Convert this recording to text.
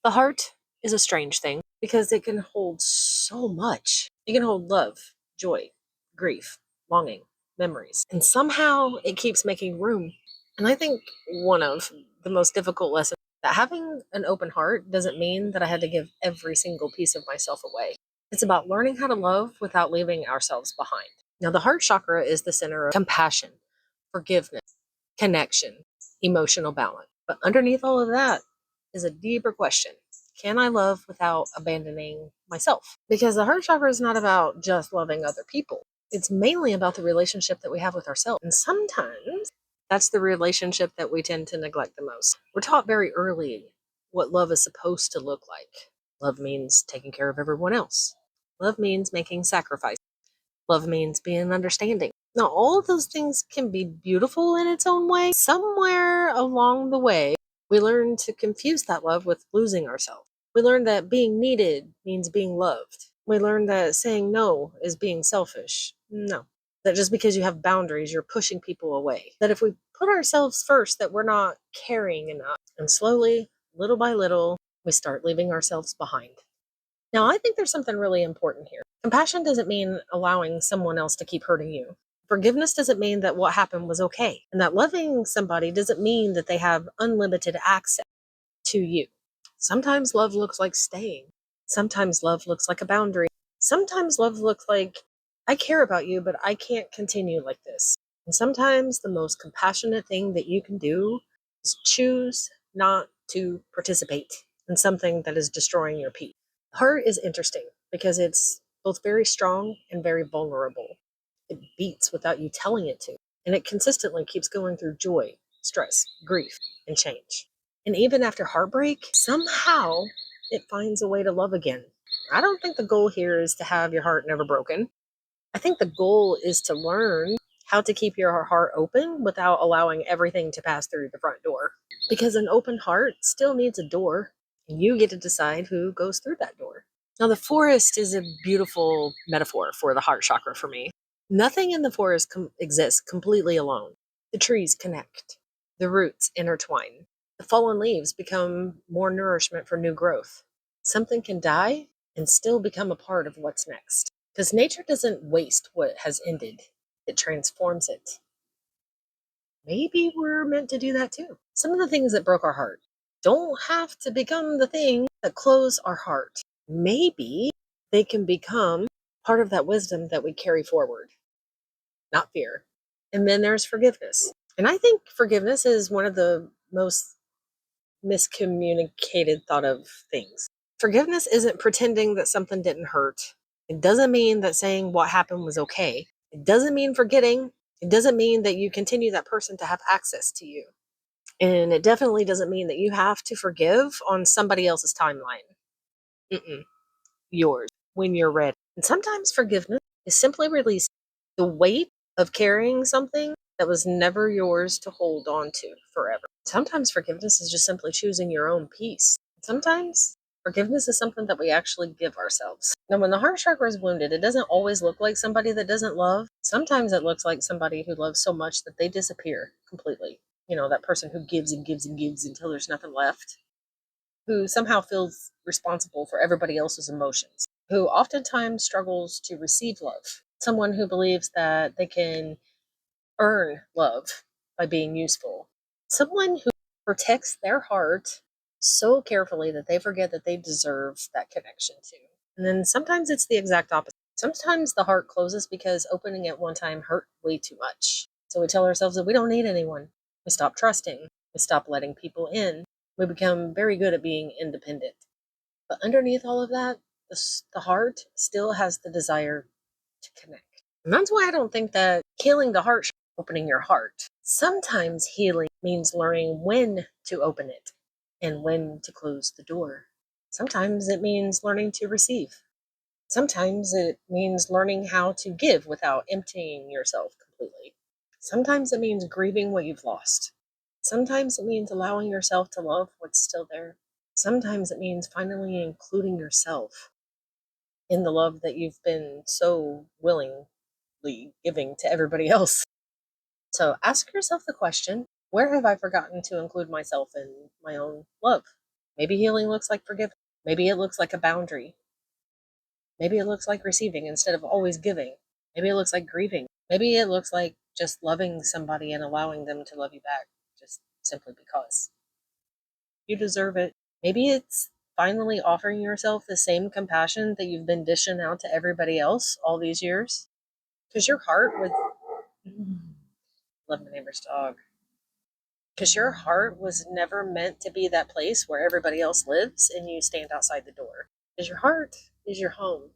The heart is a strange thing because it can hold so much. It can hold love, joy, grief, longing, memories, and somehow it keeps making room. And I think one of the most difficult lessons that having an open heart doesn't mean that I had to give every single piece of myself away. It's about learning how to love without leaving ourselves behind. Now, the heart chakra is the center of compassion, forgiveness, connection, emotional balance. But underneath all of that is a deeper question. Can I love without abandoning myself? Because the heart chakra is not about just loving other people. It's mainly about the relationship that we have with ourselves. And sometimes that's the relationship that we tend to neglect the most. We're taught very early what love is supposed to look like. Love means taking care of everyone else. Love means making sacrifices. Love means being understanding. Now, all of those things can be beautiful in its own way. Somewhere along the way, we learn to confuse that love with losing ourselves. We learn that being needed means being loved. We learn that saying no is being selfish. No. That just because you have boundaries, you're pushing people away. That if we put ourselves first, that we're not caring enough. And slowly, little by little, we start leaving ourselves behind. Now, I think there's something really important here. Compassion doesn't mean allowing someone else to keep hurting you. Forgiveness doesn't mean that what happened was okay. And that loving somebody doesn't mean that they have unlimited access to you. Sometimes love looks like staying. Sometimes love looks like a boundary. Sometimes love looks like, I care about you, but I can't continue like this. And sometimes the most compassionate thing that you can do is choose not to participate in something that is destroying your peace. Heart is interesting because it's both very strong and very vulnerable. It beats without you telling it to, and it consistently keeps going through joy, stress, grief, and change. And even after heartbreak, somehow it finds a way to love again. I don't think the goal here is to have your heart never broken. I think the goal is to learn how to keep your heart open without allowing everything to pass through the front door. Because an open heart still needs a door, and you get to decide who goes through that door. Now, the forest is a beautiful metaphor for the heart chakra for me. Nothing in the forest exists completely alone. The trees connect, the roots intertwine, the fallen leaves become more nourishment for new growth. Something can die and still become a part of what's next. Because nature doesn't waste what has ended, it transforms it. Maybe we're meant to do that too. Some of the things that broke our heart don't have to become the thing that close our heart. Maybe they can become part of that wisdom that we carry forward, not fear. And then there's forgiveness. And I think forgiveness is one of the most miscommunicated thought of things. Forgiveness isn't pretending that something didn't hurt. It doesn't mean that saying what happened was okay. It doesn't mean forgetting. It doesn't mean that you continue that person to have access to you. And it definitely doesn't mean that you have to forgive on somebody else's timeline. Mm-mm. Yours, when you're ready. And sometimes forgiveness is simply releasing the weight of carrying something that was never yours to hold on to forever. Sometimes forgiveness is just simply choosing your own peace. Sometimes forgiveness is something that we actually give ourselves. Now, when the heart chakra is wounded, it doesn't always look like somebody that doesn't love. Sometimes it looks like somebody who loves so much that they disappear completely. You know, that person who gives and gives and gives until there's nothing left, who somehow feels responsible for everybody else's emotions, who oftentimes struggles to receive love, someone who believes that they can earn love by being useful, someone who protects their heart so carefully that they forget that they deserve that connection too. And then sometimes it's the exact opposite. Sometimes the heart closes because opening at one time hurt way too much. So we tell ourselves that we don't need anyone. We stop trusting. We stop letting people in. We become very good at being independent. But underneath all of that, the heart still has the desire to connect. And that's why I don't think that healing the heart, opening your heart. Sometimes healing means learning when to open it and when to close the door. Sometimes it means learning to receive. Sometimes it means learning how to give without emptying yourself completely. Sometimes it means grieving what you've lost. Sometimes it means allowing yourself to love what's still there. Sometimes it means finally including yourself in the love that you've been so willingly giving to everybody else. So ask yourself the question, where have I forgotten to include myself in my own love? Maybe healing looks like forgiving. Maybe it looks like a boundary. Maybe it looks like receiving instead of always giving. Maybe it looks like grieving. Maybe it looks like just loving somebody and allowing them to love you back just simply because. You deserve it. Maybe it's finally offering yourself the same compassion that you've been dishing out to everybody else all these years. Because your heart was. Love my neighbor's dog. Because your heart was never meant to be that place where everybody else lives and you stand outside the door. Because your heart is your home.